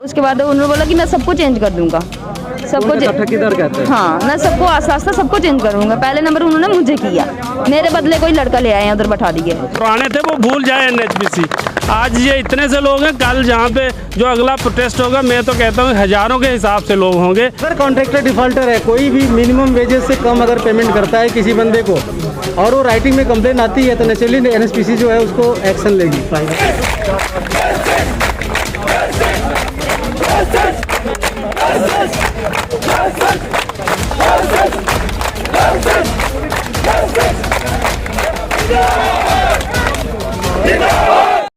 उसके बाद उन्होंने बोला कि मैं सबको चेंज कर दूंगा, सबको ठेकेदार कहते हैं। हाँ, मैं सबको आस्ता आस्ता सबको चेंज करूंगा। पहले नंबर उन्होंने मुझे किया, मेरे बदले कोई लड़का ले आए उधर बैठा दिए। पुराने थे वो भूल जाए NHPC। आज ये इतने से लोग हैं, कल जहाँ पे जो अगला प्रोटेस्ट होगा, मैं तो कहता हूँ हजारों के हिसाब से लोग होंगे। सर कॉन्ट्रैक्टर डिफॉल्टर है, कोई भी मिनिमम वेजेस से कम अगर पेमेंट करता है किसी बंदे को और वो राइटिंग में कंप्लेन आती है तो नेचुरली NHPC जो है उसको एक्शन लेगी।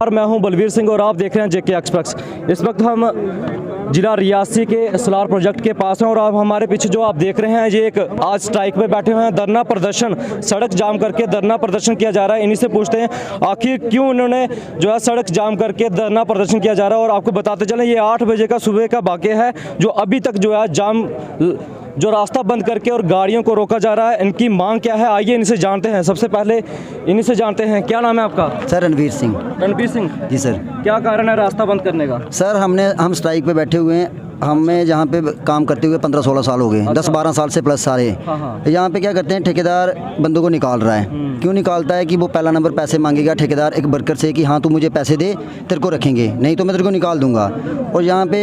और मैं हूं बलवीर सिंह और आप देख रहे हैं JK एक्सप्रेस। इस वक्त हम जिला रियासी के सलार प्रोजेक्ट के पास हैं और आप हमारे पीछे जो आप देख रहे हैं ये एक आज स्ट्राइक पे बैठे हुए हैं, धरना प्रदर्शन, सड़क जाम करके धरना प्रदर्शन किया जा रहा है। इन्हीं से पूछते हैं आखिर क्यों उन्होंने जो है सड़क जाम करके धरना प्रदर्शन किया जा रहा है। और आपको बताते चलें ये 8 बजे का सुबह का वाक़या है जो अभी तक जो है जाम जो रास्ता बंद करके और गाड़ियों को रोका जा रहा है। इनकी मांग क्या है, आइए इनसे जानते हैं। सबसे पहले इन्हीं से जानते हैं, क्या नाम है आपका? सर रणवीर सिंह। रणवीर सिंह जी सर। क्या कारण है रास्ता बंद करने का? सर हम स्ट्राइक पे बैठे हुए हैं, हमें जहाँ पे काम करते हुए 15-16 साल हो गए। अच्छा। 10-12 साल से प्लस सारे। यहाँ पे क्या करते हैं, ठेकेदार बंदों को निकाल रहा है। क्यों निकालता है कि वो पहला नंबर पैसे मांगेगा ठेकेदार एक वर्कर से कि हाँ तू मुझे पैसे दे, तेरे को रखेंगे, नहीं तो मैं तेरे को निकाल दूंगा। और यहाँ पे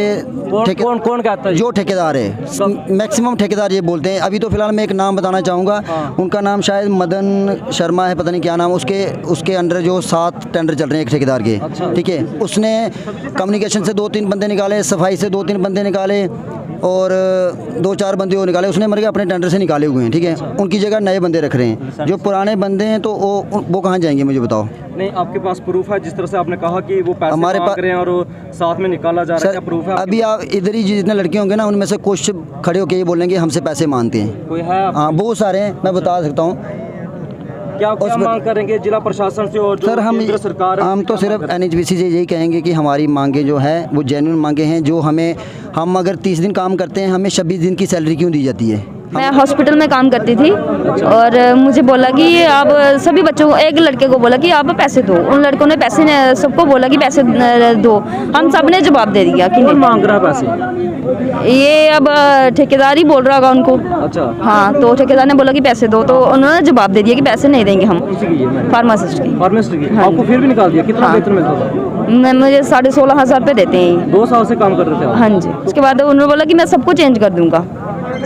कौन कहता है? जो ठेकेदार है, मैक्सिमम ठेकेदार ये बोलते हैं। अभी तो फिलहाल मैं एक नाम बताना चाहूँगा, उनका नाम शायद मदन शर्मा है, पता नहीं क्या नाम। उसके अंडर जो 7 टेंडर चल रहे हैं एक ठेकेदार के, ठीक है। उसने कम्युनिकेशन से 2-3 बंदे निकाले, सफाई से 2-3 बंदे निकाले और 2-4 बंदे वो निकाले। उसने मर के अपने टेंडर से निकाले हुए हैं, ठीक है। उनकी जगह नए बंदे रख रहे हैं। जो पुराने बंदे हैं तो वो कहाँ जाएंगे मुझे बताओ। नहीं, आपके पास प्रूफ है? जिस तरह से आपने कहा कि वो पैसे हमारे मांग रहे हैं और साथ में निकाला जा रहा है, क्या प्रूफ है? अभी आप इधर ही जितने लड़के होंगे ना उनमें से कुछ खड़े होके ये बोलेंगे हमसे पैसे मांगते हैं। कोई है? हाँ बहुत सारे हैं, मैं बता सकता हूँ। क्या मांग करेंगे जिला प्रशासन से और जो सर केंद्र सरकार? हम तो सिर्फ NHPC से यही कहेंगे कि हमारी मांगे जो है वो जेन्युइन मांगे हैं। जो हम अगर 30 दिन काम करते हैं, हमें 26 दिन की सैलरी क्यों दी जाती है? मैं हॉस्पिटल में काम करती थी और मुझे बोला कि आप सभी बच्चों को, एक लड़के को बोला कि आप पैसे दो। उन लड़कों ने पैसे सबको बोला कि पैसे दो। हम सब ने जवाब दे दिया कि कौन मांग रहा है पैसे? ये अब ठेकेदार ही बोल रहा होगा उनको। अच्छा। हाँ, तो ठेकेदार ने बोला कि पैसे दो, तो उन्होंने जवाब दे दिया कि पैसे नहीं देंगे हम। फार्मासिस्ट की। आपको फिर भी निकाल दिया? कितना वेतन मिलता था? मुझे 16,500 रुपये देते हैं। 2 साल से काम कर रहे थे? हाँ जी। उसके बाद उन्होंने बोला कि मैं सबको चेंज कर दूंगा,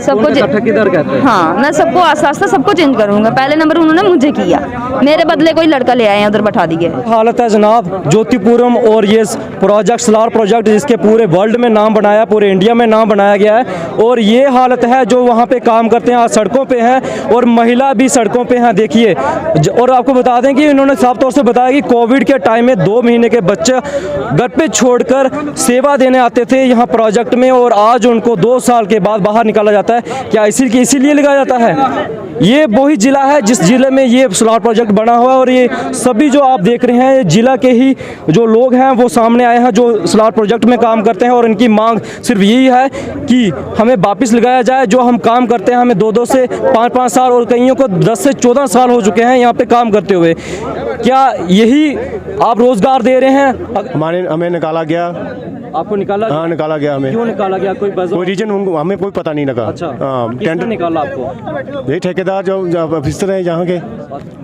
सबको ठेकेदार कहते हैं। हाँ, मैं सबको आस्ता आस्ता सबको चेंज करूंगा। पहले नंबर उन्होंने मुझे किया, मेरे बदले कोई लड़का ले आए उधर बैठा दिए। हालत है जनाब ज्योतिपुरम और ये प्रोजेक्ट सलार प्रोजेक्ट जिसके पूरे वर्ल्ड में नाम बनाया, पूरे इंडिया में नाम बनाया गया है। और ये हालत है जो वहाँ पे काम करते हैं, आज सड़कों पे हैं और महिला भी सड़कों पे हैं, देखिए। और आपको बता दें कि इन्होंने साफ तौर से बताया कि कोविड के टाइम में 2 महीने के बच्चे घर पे छोड़कर सेवा देने आते थे यहाँ प्रोजेक्ट में, और आज उनको 2 साल के बाद बाहर निकाला जाता है। क्या इसीलिए लगाया जाता है? ये वही जिला है जिस जिले में ये सलार प्रोजेक्ट बना हुआ है। और ये सभी जो आप देख रहे हैं जिला के ही जो लोग हैं वो सामने आए हैं जो सलार प्रोजेक्ट में काम करते हैं। और इनकी मांग सिर्फ यही है कि हमें वापस लगाया जाए। जो हम काम करते हैं, हमें 2-2 से 5-5 साल और कईयों को 10 से 14 साल हो चुके हैं यहाँ पे काम करते हुए। क्या यही आप रोजगार दे रहे हैं? हमें निकाला गया। आपको निकाला? हाँ निकाला गया हमें। क्यों निकाला गया? कोई रीजन हमें कोई पता नहीं लगा। अच्छा। टेंडर निकाला आपको? ये ठेकेदार जो ऑफिसर है यहाँ के।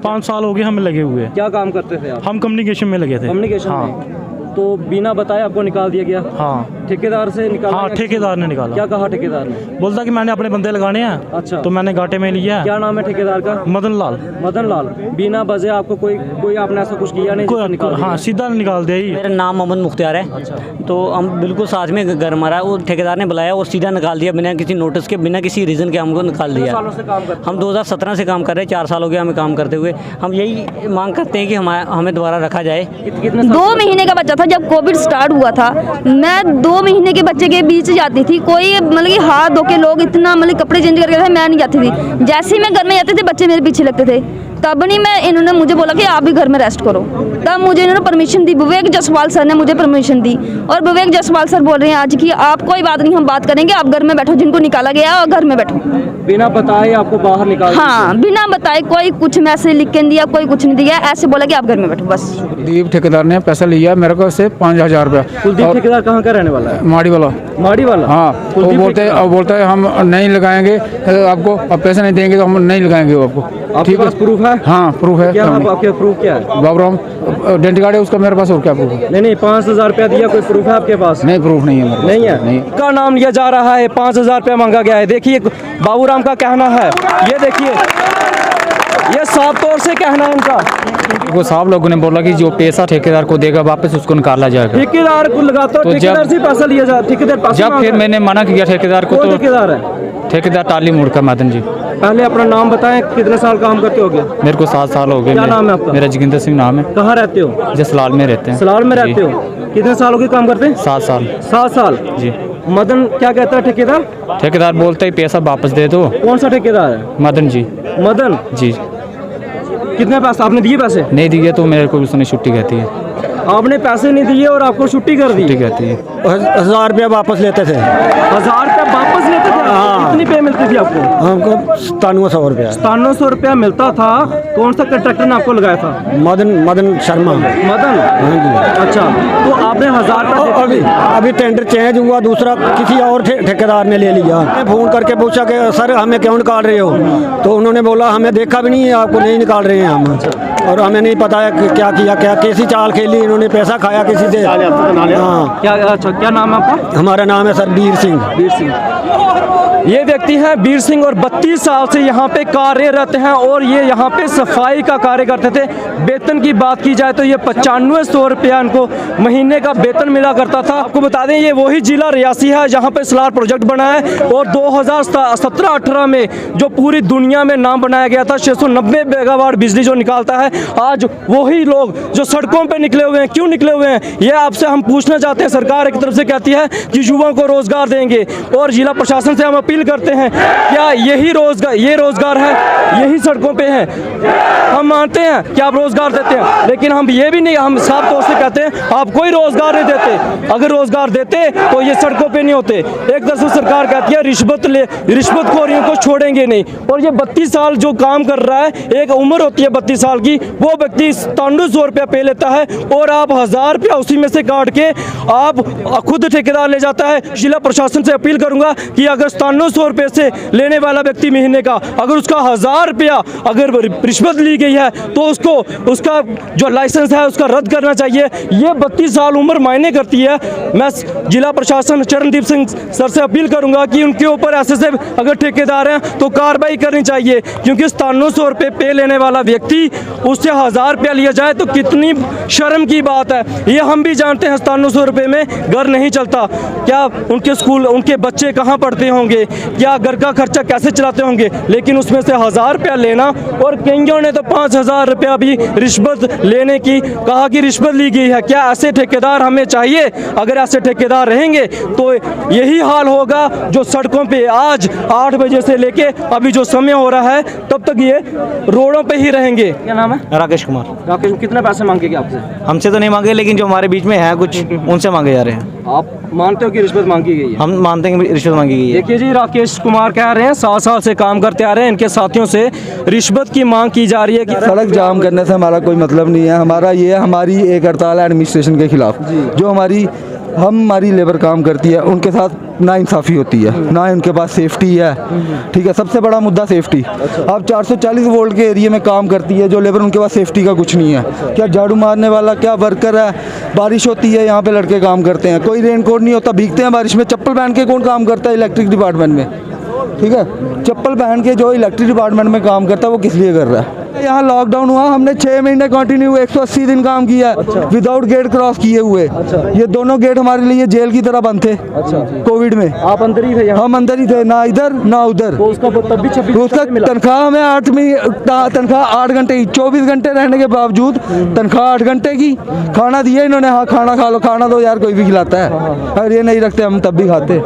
5 साल हो गए हमें लगे हुए। क्या काम करते थे आप? हम कम्युनिकेशन में लगे थे। कम्युनिकेशन में? तो बिना बताए आपको निकाल दिया गया? हाँ। ठेकेदार से निकाला? हाँ, ठेकेदार ने निकाला। क्या कहा ठेकेदार ने? बोलता कि मैंने अपने बंदे लगाने हैं। अच्छा। तो मैंने घाटे में लिया। क्या नाम है ठेकेदार का? मदन लाल। मदन लाल। बिना वजह आपको कोई आपने ऐसा कुछ किया नहीं? हाँ, सीधा निकाल दिया ही। मेरा नाम मोहम्मद मुख्तियार है। अच्छा। तो हम बिल्कुल साथ में घर मारा, वो ठेकेदार ने बुलाया और सीधा निकाल दिया बिना किसी नोटिस के, बिना किसी रीज़न के हमको निकाल दिया। सालों से काम करते? हम 2017 से काम कर रहे हैं, 4 साल हो गए हमें काम करते हुए। हम यही मांग करते हैं कि हमें दोबारा रखा जाए। 2 महीने का बच्चा था जब कोविड स्टार्ट हुआ था। मैं 2 महीने के बच्चे के बीच जाती थी, कोई मतलब कि हाथ धो के लोग इतना मतलब कपड़े चेंज करके थे, मैं नहीं जाती थी। जैसे ही मैं घर में जाती थी बच्चे मेरे पीछे लगते थे। तब नहीं मैं, इन्होंने मुझे बोला कि आप भी घर में रेस्ट करो। तब मुझे इन्होंने परमिशन दी, विवेक जसवाल सर ने मुझे परमिशन दी। और विवेक जसवाल सर बोल रहे हैं आज कि आप कोई बात नहीं, हम बात करेंगे, आप घर में बैठो, जिनको निकाला गया है और घर में बैठो। बिना बताए आपको बाहर निकाल हाँ, बिना बताए, कोई कुछ मैसेज लिख के नहीं दिया, कोई कुछ नहीं दिया, ऐसे बोला कि आप घर में बैठो बस। कुलदीप ठेकेदार ने पैसा लिया मेरे को से 5,000 रुपया। कुलदीप ठेकेदार कहाँ का रहने वाला है? माड़ी वाला। माड़ी वाला? हाँ, वो बोलते हैं हम नहीं लगाएंगे आपको, अब पैसे नहीं देंगे तो हम नहीं लगाएंगे आपको। आपके पास प्रूफ है? हाँ, प्रूफ है। क्या आपके प्रूफ क्या है? बाबूराम डेंट कार्ड है उसका मेरे पास, और क्या प्रूफ है? नहीं, 5,000 रुपया दिया, कोई प्रूफ है आपके पास? नहीं, प्रूफ नहीं है मेरे पास। नहीं है? नहीं। का नाम लिया जा रहा है, 5,000 रुपया मांगा गया है। देखिए बाबूराम का कहना है, ये देखिए, ये साफ तौर से कहना है उनका। वो साहब लोगों ने बोला कि जो पैसा ठेकेदार को देगा वापस उसको निकाला जाएगा। ठेकेदार को लगाता तो ठेकेदार से पैसा लिया जाए, ठेकेदार पैसा जब मांग फिर रहा है। मैंने मना किया ठेकेदार को, कौन तो ठेकेदार है? ठेकेदार टाली मुड़ का मदन जी। पहले अपना नाम बताएं, कितने साल काम करते हो गए? मेरे को 7 साल हो गए। क्या नाम है आपका? मेरा जोगिंदर सिंह नाम है। कहाँ रहते हो? जसलाल में रहते हैं। सलाल में जी। रहते हो? कितने साल हो गए काम करते हैं? 7 साल। 7 साल। जी। मदन क्या कहता है ठेकेदार? ठेकेदार बोलते ही पैसा वापस दे दो। कौन सा ठेकेदार है? मदन जी। मदन जी। कितने पैसे आपने दिए? पैसे नहीं दिए तो मेरे को उसने छुट्टी कहती है। आपने पैसे नहीं दिए और आपको छुट्टी कर दी? छुट्टी कहती है। 1,000 रुपया वापस लेते थे। 1,000 रुपया वापस लेते थे? हाँ। कितनी पे मिलती थी आपको? हमको 9700 रुपया। 9700 रुपया मिलता था। कौन सा कंट्रैक्टर ने आपको लगाया था? मदन शर्मा। मदन? हाँ जी। अच्छा, तो आपने 1,000 रुपया अभी टेंडर चेंज हुआ, दूसरा किसी और ठेकेदार ने ले लिया। मैं फोन करके पूछा कि सर हमें क्यों निकाल रहे हो, तो उन्होंने बोला हमें देखा भी नहीं है, आपको नहीं निकाल रहे हैं हम, और हमें नहीं पता है कि क्या किया, क्या कैसी चाल खेली इन्होंने, पैसा खाया किसी से। हाँ। क्या? अच्छा, क्या नाम है आपका? हमारा नाम है सर वीर सिंह। वीर सिंह। ये व्यक्ति हैं वीर सिंह और 32 साल से यहाँ पे कार्यरत हैं और ये यहाँ पे सफाई का कार्य करते थे। वेतन की बात की जाए तो ये 9500 रुपया इनको महीने का वेतन मिला करता था। आपको बता दें ये वही जिला रियासी है जहाँ पे सोलार प्रोजेक्ट बना है और 2017-18 में जो पूरी दुनिया में नाम बनाया गया था 690 मेगावाट बिजली जो निकालता है, आज वही लोग जो सड़कों पर निकले हुए हैं। क्यों निकले हुए हैं ये आपसे हम पूछना चाहते हैं। सरकार एक तरफ से कहती है कि युवाओं को रोजगार देंगे और जिला प्रशासन से हम अपील करते हैं, क्या यही रोजगार है, यही सड़कों पे है? हम मानते हैं कि आप रोजगार देते हैं, लेकिन हम ये भी नहीं, हम साफ तौर से कहते हैं आप कोई रोजगार नहीं देते। अगर रोजगार देते तो ये सड़कों पे नहीं होते। एक तरफ से सरकार कहती है रिश्वतखोरियों को छोड़ेंगे नहीं, और ये 32 साल जो काम कर रहा है, एक उम्र होती है 32 साल की, वो व्यक्ति 9700 रुपया पे लेता है और आप 1000 रुपया उसी में से काट के आप खुद ठेकेदार ले जाता है। जिला प्रशासन से अपील करूंगा कि अगर 9700 रुपये से लेने वाला व्यक्ति महीने का अगर उसका 1000 रुपया अगर रिश्वत ली गई है तो उसको उसका जो लाइसेंस है उसका रद्द करना चाहिए। ये 32 साल उम्र मायने करती है। मैं जिला प्रशासन चरणदीप सिंह सर से अपील करूंगा कि उनके ऊपर ऐसे से अगर ठेकेदार हैं तो कार्रवाई करनी चाहिए, क्योंकि 9700 रुपये पे लेने वाला व्यक्ति उससे 1000 रुपया लिया जाए तो कितनी शर्म की बात है। ये हम भी जानते हैं 9700 रुपये में घर नहीं चलता। क्या उनके स्कूल, उनके बच्चे कहाँ पढ़ते होंगे, क्या घर का खर्चा कैसे चलाते होंगे, लेकिन उसमें से 1000 रुपया लेना, और कईयों ने तो 5000 रुपया भी रिश्वत लेने की कहा कि रिश्वत ली गई है। क्या ऐसे ठेकेदार हमें चाहिए? अगर ऐसे ठेकेदार रहेंगे तो यही हाल होगा जो सड़कों पे आज 8 बजे से लेके अभी जो समय हो रहा है तब तक ये रोडों पे ही रहेंगे। क्या नाम है? राकेश कुमार। राकेश, कितने पैसे मांगेंगे आपसे? हमसे तो नहीं मांगे, लेकिन जो हमारे बीच में है कुछ उनसे मांगे जा रहे हैं। आप मानते हो कि रिश्वत मांगी गई है? हम मानते हैं कि रिश्वत मांगी गई है। देखिए जी, राकेश कुमार कह रहे हैं 7 साल से काम करते आ रहे हैं, इनके साथियों से रिश्वत की मांग की जा रही है कि सड़क जाम करने से हमारा कोई मतलब नहीं है। हमारा ये हमारी एक हड़ताल है एडमिनिस्ट्रेशन के खिलाफ, जो हमारी लेबर काम करती है उनके साथ नाइंसाफ़ी होती है, ना उनके पास सेफ्टी है। ठीक है, सबसे बड़ा मुद्दा सेफ्टी। अब 440 वोल्ट के एरिया में काम करती है जो लेबर, उनके पास सेफ्टी का कुछ नहीं है। क्या झाड़ू मारने वाला, क्या वर्कर है, बारिश होती है यहाँ पे लड़के काम करते हैं, कोई रेन कोट नहीं होता, भीगते हैं बारिश में। चप्पल पहन के कौन काम करता है इलेक्ट्रिक डिपार्टमेंट में? ठीक है, चप्पल पहन के जो इलेक्ट्रिक डिपार्टमेंट में काम करता है वो किस लिए कर रहा है? यहाँ लॉकडाउन हुआ, हमने 6 महीने कंटिन्यू 180 दिन काम किया विदाउट गेट क्रॉस किए हुए। ये दोनों गेट हमारे लिए जेल की तरह बंद थे। कोविड में आप अंदर ही थे? हम अंदर ही थे, ना इधर ना उधर। तो उसका तब भी 26 उसका तनख्वाह हमें 8 घंटे, 24 घंटे रहने के बावजूद तनख्वाह 8 घंटे की। खाना दिया इन्होंने, हाँ खाना खा लो, खाना तो यार कोई भी खिलाता है, अगर ये नहीं रखते हम तब भी खाते।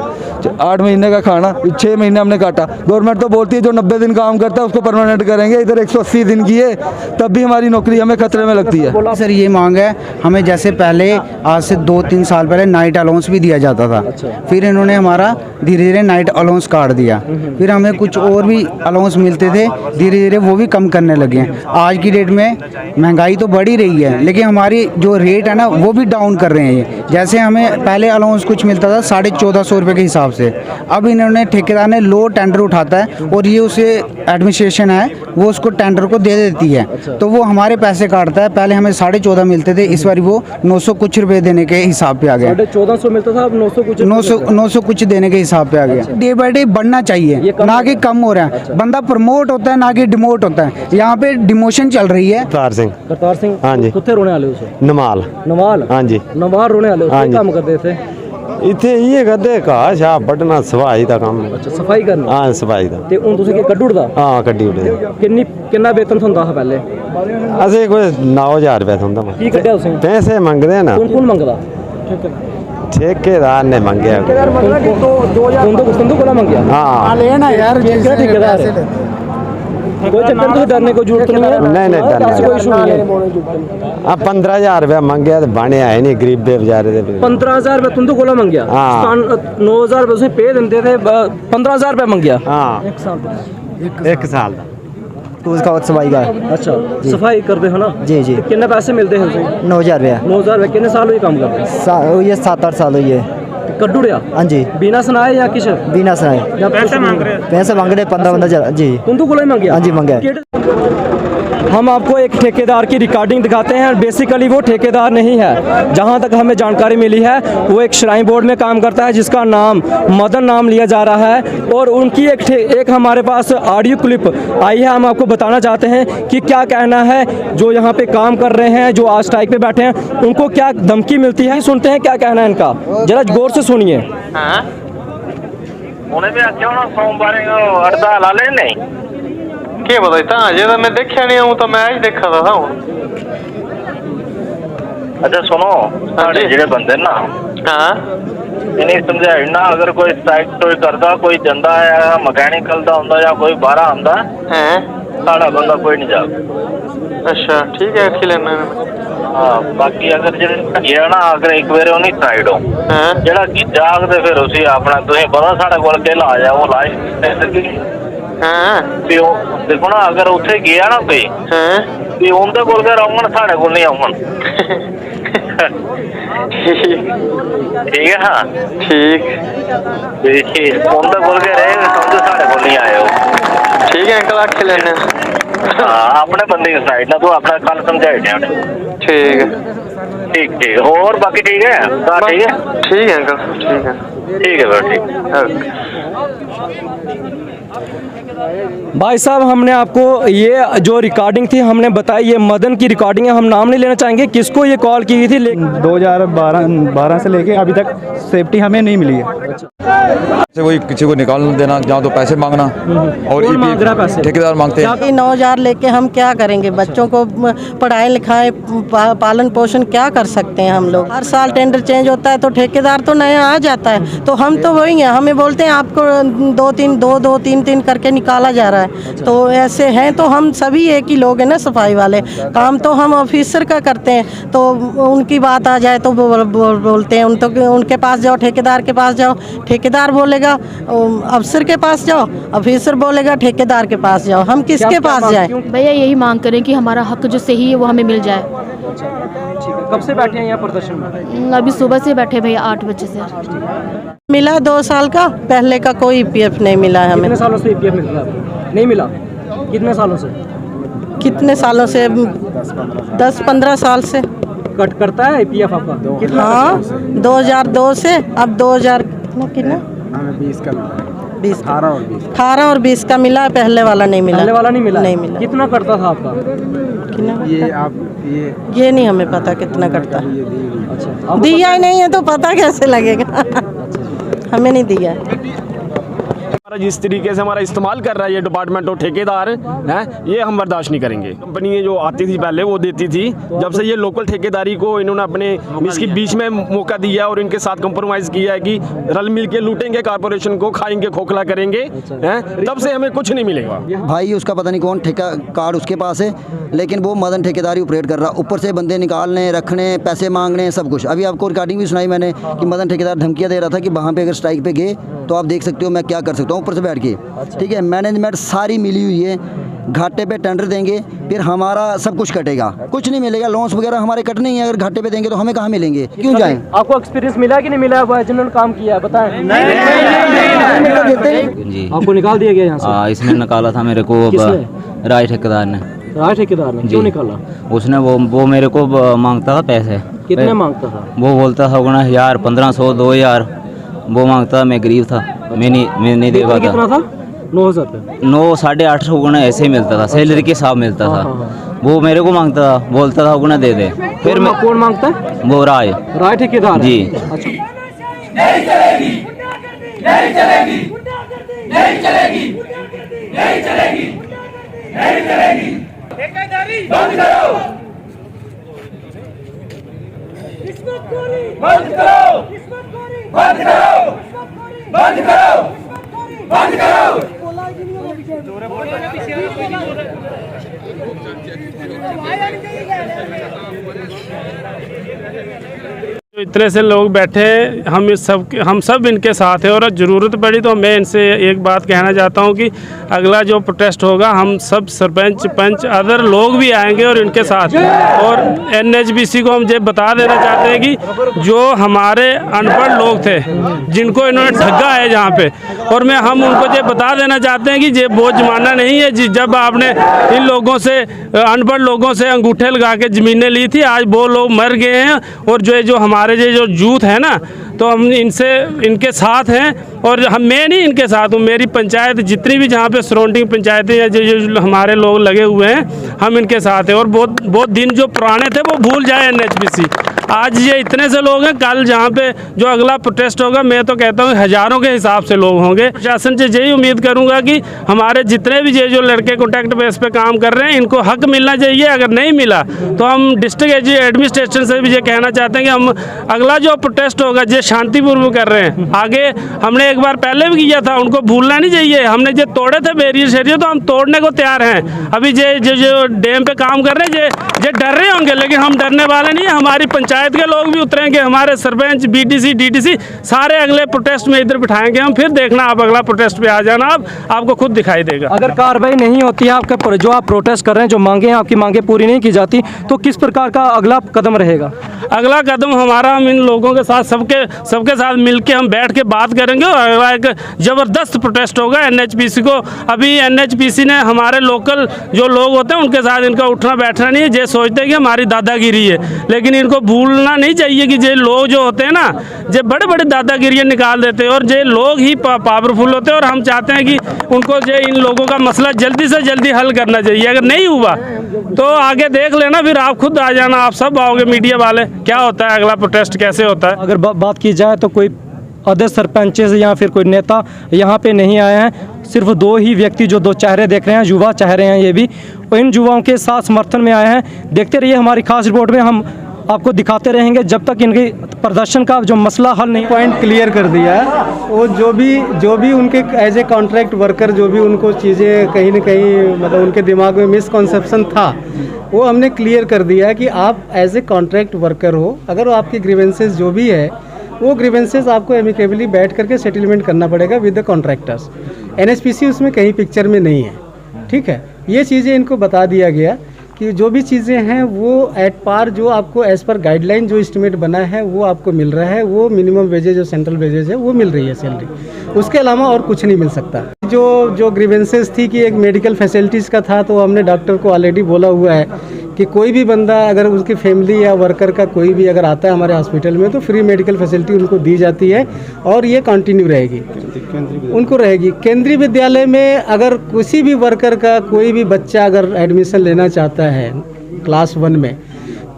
8 महीने का खाना 6 महीने हमने काटा। गवर्नमेंट तो बोलती है जो 90 दिन काम करता है उसको परमानेंट करेंगे, इधर 180 दिन की है, तब भी हमारी नौकरी हमें खतरे में लगती है। सर ये मांग है हमें, जैसे पहले आज से 2-3 साल पहले नाइट अलाउंस भी दिया जाता था, फिर इन्होंने हमारा धीरे धीरे नाइट अलाउंस काट दिया, फिर हमें कुछ और भी अलाउंस मिलते थे, धीरे धीरे वो भी कम करने लगे हैं। आज की डेट में महंगाई तो बढ़ ही रही है, लेकिन हमारी जो रेट है ना वो भी डाउन कर रहे हैं ये। जैसे हमें पहले अलाउंस कुछ मिलता था 1450 रुपये के हिसाब से, अब इन्होंने ठेकेदार ने लो टेंडर उठाता है और ये उसे एडमिनिस्ट्रेशन है वो उसको टेंडर को दे देती है, तो वो हमारे पैसे काटता है। पहले हमें 1450 मिलते थे, इस बार वो 900 कुछ रुपए देने के हिसाब पे आ गया। 1450 मिलता था, अब 900 कुछ 900 कुछ देने के हिसाब पे आ गया। डे बाई डे बढ़ना चाहिए, ना कि कम हो रहा है। बंदा प्रमोट होता है ना कि डिमोट होता है, यहाँ पे डिमोशन चल रही है। करतार सिंह हाँ जी, कितने रोने वाले उसे नमाल नवाल हाँ जी, नवाल रोने वाले हाँ उसे जी। काम करते थे इतने ये करते घाह शाह बड्डना सफाई का काम। अच्छा सफाई करना हाँ सफाई का ਤੇ ਹੁਣ ਤੁਸੀਂ ਕੀ ਕੱਢੂੜਦਾ हाँ कड्डी उड़े ਕਿੰਨਾ वेतन ਹੁੰਦਾ ਹੈ ਪਹਿਲੇ असें कोई 9000 रुपया थोंदा ਕੀ ਕੱਢਿਆ ਤੁਸੀਂ पैसे मंगदे ना ਕੌਣ ਮੰਗਦਾ ठेकेदार ने मंगे ਕੁੰਦੂ ਕੋਲ ਮੰਗਿਆ हाँ लेना यार ਕਿਹੜਾ ਠੇਕੇਦਾਰ ਹੈ कोई चक्कर नहीं, डरने को जरूरत नहीं है। नहीं नहीं डरने ऐसा कोई इशू नहीं है। अब 15000 रुपया मंगे तो बने है नहीं, गरीब बेचारे दे 15000 रुपये तुंदू कोला मंगया, हाँ। 9000 रुपये उसने पे दिंदे थे, 15000 रुपये मंगया हाँ एक साल तो उसका सफाई का अच्छा सफाई करते हो ना जी जी। कितने पैसे मिलते हैं उसे 9000 रुपया 9000 रुपये कितने साल हुए काम करते ये 7-8 साल हुई है। कड्डूड़िया हाँ जी बिना सुनाए या किश बिना सुनाए पैसे मांग रहे 15 जी तुंदू कोला ही मंगया हाँ जी मंगा हम आपको एक ठेकेदार की रिकॉर्डिंग दिखाते हैं। बेसिकली वो ठेकेदार नहीं है, जहां तक हमें जानकारी मिली है वो एक श्राइन बोर्ड में काम करता है जिसका नाम मदन नाम लिया जा रहा है। और उनकी एक हमारे पास ऑडियो क्लिप आई है, हम आपको बताना चाहते हैं कि क्या कहना है जो यहाँ पे काम कर रहे हैं, जो आज स्ट्राइक पे बैठे हैं, उनको क्या धमकी मिलती है। सुनते हैं क्या कहना है इनका, जरा गौर से सुनिए। उन्हें भी क्यों ना सोमवार हड़ताल वाले नहीं क्या पता अजय तो मैं देखा नहीं हूँ, तो मैं आज देखा था। अच्छा सुनो साढ़े जेड़े बंदे ना हाँ इन्हें समझाई ना, अगर कोई स्ट्राइक कोई करता कोई जंदा है मकैनिकल का होंदा या कोई बाहर आंदा है साड़ा बंदा कोई नहीं जाता। अच्छा ठीक है रखी लेना। हाँ बाकी अगर जेड़ा ना अगर एक बार उन्हीं साइड हो जेड़ा की जागते फिर उसी अपना तुझे पता साढ़े कोल के ला जा वो लाइफ देखो ना अगर उत्थे गया ना कोई उनके कोल के आउन साढ़े कोल नहीं आउन ठीक है। हाँ ठीक उनके कोल के रहे समझो साढ़े कोल नहीं आए हो ठीक है अंकल आखे लेने। हाँ अपने बंदे की साइड ना तू अपना कल समझाई दे ठीक है ठीक ठीक और बाकी ठीक है ठीक है अंकल ठीक है भाई ठीक भाई साहब हमने आपको ये जो रिकॉर्डिंग थी हमने बताई, ये मदन की रिकॉर्डिंग है, हम नाम नहीं लेना चाहेंगे किसको ये कॉल की गई थी, लेकिन 2012 से लेके अभी तक सेफ्टी हमें नहीं मिली है। से कोई किसी को निकाल देना, जहाँ तो पैसे मांगना और ठेकेदार मांगते हैं। 9000 लेके हम क्या करेंगे, बच्चों को पढ़ाई लिखाई पालन पोषण क्या कर सकते हैं हम लोग। हर साल टेंडर चेंज होता है तो ठेकेदार तो नया आ जाता है, तो हम तो वही हैं, हमें बोलते हैं आपको 2-3 करके निकाला जा रहा है। तो ऐसे हैं तो हम सभी एक ही लोग हैं ना सफाई वाले, काम तो हम ऑफिसर का करते हैं, तो उनकी बात आ जाए तो बोलते हैं उनके पास जाओ, ठेकेदार के पास जाओ, ठेकेदार बोलेगा अफसर के पास जाओ, ऑफिसर बोलेगा ठेकेदार के पास जाओ, हम किसके पास जाएं। भैया यही मांग करें कि हमारा हक जो सही है वो हमें मिल जाए। कब से बैठे हैं यहाँ प्रदर्शन में? अभी सुबह से बैठे भैया 8 बजे से। मिला 2 साल का, पहले का कोई ईपीएफ नहीं मिला है हमें। कितने सालों से ईपीएफ नहीं मिला? कितने सालों से? कितने सालों से? 10-15 साल से कट करता है ईपीएफ आपका? हाँ 2002 से अब 2000 कितना 18 और 20 का मिला, पहले वाला नहीं मिला। पहले वाला नहीं मिला? नहीं मिला। कितना करता था आपका? ये नहीं हमें पता कितना करता। अच्छा दिया ही नहीं है तो पता कैसे लगेगा। हमें नहीं दिया। जिस तरीके से हमारा इस्तेमाल कर रहा है ये डिपार्टमेंट और ठेकेदार हैं, ये हम बर्दाश्त नहीं करेंगे। कंपनी जो आती थी पहले वो देती थी, जब से ये लोकल ठेकेदारी को इन्होंने अपने इसके बीच में मौका दिया और इनके साथ कंप्रोमाइज़ किया है कि रल मिल के लूटेंगे कारपोरेशन को, खाएंगे खोखला करेंगे, तब से हमें कुछ नहीं मिलेगा। भाई उसका पता नहीं कौन ठेका कार्ड उसके पास है, लेकिन वो मदन ठेकेदारी ऑपरेट कर रहा, ऊपर से बंदे निकालने रखने पैसे मांगने सब कुछ। अभी आपको रिकॉर्डिंग भी सुनाई मैंने कि मदन ठेकेदार धमकियाँ दे रहा था कि वहाँ पे अगर स्ट्राइक पे गए तो आप देख सकते हो मैं क्या कर सकता हूँ ऊपर से बैठ के। ठीक है, मैनेजमेंट सारी मिली हुई है, घाटे पे टेंडर देंगे फिर हमारा सब कुछ कटेगा, कुछ नहीं मिलेगा। लोन्स वगैरह हमारे कटने ही है, अगर घाटे पे देंगे तो हमें कहाँ मिलेंगे, क्यों जाएं? आपको एक्सपीरियंस मिला कि नहीं मिला? वो जिन्होंने काम किया है बताएं। जी आपको निकाल दिया गया यहाँ से? इसने निकाला था मेरे को, राय ठेकेदार ने। राय ठेकेदार ने क्यों निकाला? उसने वो मेरे को मांगता था पैसे। कितने मांगता था? वो बोलता था 1000 1500 2000 वो मांगता था। मैं गरीब था, मैं नहीं दे पाता। कितना था? 9,000 रुपये? 9 850 गुना ऐसे ही मिलता था, सैलरी के हिसाब मिलता था। वो मेरे को मांगता था, बोलता था गुना दे दे। फिर मैं कौन मांगता है? वो राय ठेकेदार जी। अच्छा। नहीं चलेगी, नहीं चलेगी, नहीं चलेगी, नहीं चलेगी, नहीं चलेगी। ठेकेदारी बंद करो, बंद करो, बंद करो, बंद करो, बंद करो। इतने से लोग बैठे, हम सब इनके साथ हैं और ज़रूरत पड़ी तो मैं इनसे एक बात कहना चाहता हूं कि अगला जो प्रोटेस्ट होगा हम सब सरपंच पंच अदर लोग भी आएंगे और इनके साथ। और NHBC को हम ये बता देना चाहते हैं कि जो हमारे अनपढ़ लोग थे जिनको इन्होंने ठगा है जहाँ पे, और हम उनको ये बता देना चाहते हैं कि ये वो जमाना नहीं है जब आपने इन लोगों से, अनपढ़ लोगों से अंगूठे लगा के ज़मीनें ली थी। आज वो लोग मर गए हैं और जो हमारे जो यूथ है ना, तो हम इनके साथ हैं। और मैं नहीं इनके साथ हूँ, मेरी पंचायत जितनी भी जहाँ पे सराउंडिंग पंचायतें या जो हमारे लोग लगे हुए हैं हम इनके साथ हैं। और बहुत दिन जो पुराने थे वो भूल जाए NHBC। आज ये इतने से लोग हैं, कल जहाँ पे जो अगला प्रोटेस्ट होगा मैं तो कहता हूँ हज़ारों के हिसाब से लोग होंगे। प्रशासन से यही उम्मीद करूँगा कि हमारे जितने भी ये जो लड़के कॉन्ट्रैक्ट बेस पे काम कर रहे हैं इनको हक मिलना चाहिए। अगर नहीं मिला तो हम डिस्ट्रिक्ट एडमिनिस्ट्रेशन से भी ये कहना चाहते हैं कि हम अगला जो प्रोटेस्ट होगा ये शांतिपूर्वक कर रहे हैं। आगे हमने एक बार पहले भी किया था, उनको भूलना नहीं चाहिए। हमने जो तोड़े थे बैरियर शैरियर तो हम तोड़ने को तैयार हैं। अभी जो डैम पे काम कर रहे हैं ये डर रहे होंगे, लेकिन हम डरने वाले नहीं हैं। हमारी पंचायत के लोग भी उतरेंगे, हमारे सरपंच BDC DDC सारे अगले प्रोटेस्ट में इधर बिठाएंगे हम। फिर देखना आप अगला प्रोटेस्ट पे आ जाना, आपको खुद दिखाई देगा। अगर कार्रवाई नहीं होती है आपका, जो आप प्रोटेस्ट कर रहे हैं, जो मांगे हैं आपकी मांगे पूरी नहीं की जाती, तो किस प्रकार का अगला कदम रहेगा? अगला कदम हमारा, हम इन लोगों के साथ सबके साथ मिलके हम बैठ के बात करेंगे और अगला एक ज़बरदस्त प्रोटेस्ट होगा NHBC को। अभी NHBC ने हमारे लोकल जो लोग होते हैं उनके साथ इनका उठना बैठना नहीं है। ये सोचते हैं कि हमारी दादागिरी है, लेकिन इनको भूलना नहीं चाहिए कि ये लोग जो होते हैं ना, ये बड़े बड़े दादागिरियाँ निकाल देते हैं और ये लोग ही पावरफुल होते हैं। और हम चाहते हैं कि उनको इन लोगों का मसला जल्दी से जल्दी हल करना चाहिए। अगर नहीं हुआ तो आगे देख लेना, फिर आप खुद आ जाना, आप सब आओगे मीडिया वाले, क्या होता है अगला प्रोटेस्ट कैसे होता है। अगर बात की जाए तो कोई अदर सरपंचेस या फिर कोई नेता यहाँ पे नहीं आए हैं। सिर्फ 2 ही व्यक्ति जो 2 चेहरे देख रहे हैं, युवा चेहरे हैं ये भी, इन युवाओं के साथ समर्थन में आए हैं। देखते रहिए हमारी खास रिपोर्ट में, हम आपको दिखाते रहेंगे जब तक इनके प्रदर्शन का जो मसला हल नहीं। पॉइंट क्लियर कर दिया है। वो जो भी उनके एज ए कॉन्ट्रैक्ट वर्कर जो भी उनको चीज़ें कहीं ना कहीं मतलब उनके दिमाग में मिसकॉन्सेप्शन था, वो हमने क्लियर कर दिया है कि आप एज ए कॉन्ट्रैक्ट वर्कर हो, अगर आपकी ग्रीवेंसेस जो भी है वो ग्रीवेंसेस आपको एमिकेबली बैठ करके सेटलमेंट करना पड़ेगा विद द कॉन्ट्रैक्टर्स। NHBC उसमें कहीं पिक्चर में नहीं है। ठीक है, ये चीज़ें इनको बता दिया गया कि जो भी चीज़ें हैं वो एट पार जो आपको एज़ पर गाइडलाइन जो एस्टिमेट बना है वो आपको मिल रहा है। वो मिनिमम वेजेज जो सेंट्रल वेजेज है वो मिल रही है सैलरी, उसके अलावा और कुछ नहीं मिल सकता। जो ग्रीवेंसेस थी कि एक मेडिकल फैसिलिटीज़ का था, तो हमने डॉक्टर को ऑलरेडी बोला हुआ है कि कोई भी बंदा अगर उसकी फैमिली या वर्कर का कोई भी अगर आता है हमारे हॉस्पिटल में तो फ्री मेडिकल फैसिलिटी उनको दी जाती है और ये कंटिन्यू रहेगी, उनको रहेगी। केंद्रीय विद्यालय में अगर किसी भी वर्कर का कोई भी बच्चा अगर एडमिशन लेना चाहता है क्लास 1 में,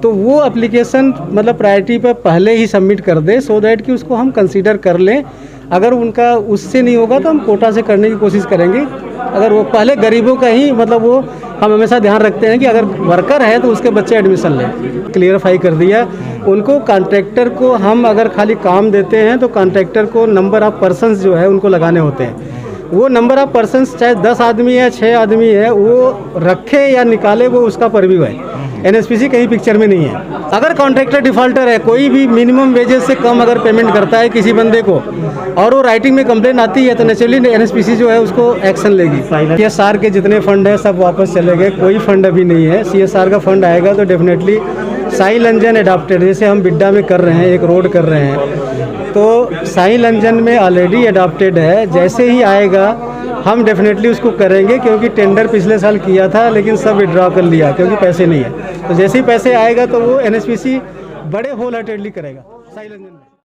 तो वो एप्लीकेशन मतलब प्रायोरिटी पर पहले ही सबमिट कर दे, सो दैट कि उसको हम कंसीडर कर लें। अगर उनका उससे नहीं होगा तो हम कोटा से करने की कोशिश करेंगे। अगर वो पहले गरीबों का ही मतलब वो हम हमेशा ध्यान रखते हैं कि अगर वर्कर है तो उसके बच्चे एडमिशन लें। क्लियरफाई कर दिया उनको। कॉन्ट्रैक्टर को हम अगर खाली काम देते हैं तो कॉन्ट्रैक्टर को नंबर ऑफ़ पर्सन्स जो है उनको लगाने होते हैं। वो नंबर ऑफ़ पर्सन्स चाहे 10 आदमी है 6 आदमी है, वो रखे या निकाले वो उसका परव्यू है। एनएसपीसी कहीं पिक्चर में नहीं है। अगर कॉन्ट्रैक्टर डिफ़ॉल्टर है, कोई भी मिनिमम वेजेस से कम अगर पेमेंट करता है किसी बंदे को और वो राइटिंग में कंप्लेन आती है तो नेचुरली एनएसपीसी जो है उसको एक्शन लेगी। सीएसआर के जितने फंड है सब वापस चले गए, कोई फंड अभी नहीं है। सीएसआर का फंड आएगा तो डेफिनेटली साई लंजन एडाप्टेड, जैसे हम बिड्डा में कर रहे हैं, एक रोड कर रहे हैं, तो साई लंजन में ऑलरेडी एडाप्टेड है। जैसे ही आएगा हम डेफिनेटली उसको करेंगे, क्योंकि टेंडर पिछले साल किया था लेकिन सब विड्रॉ कर लिया क्योंकि पैसे नहीं है। तो जैसे ही पैसे आएगा तो वो एनएसपीसी बड़े होल हार्टेडली करेगा साई लंजन में।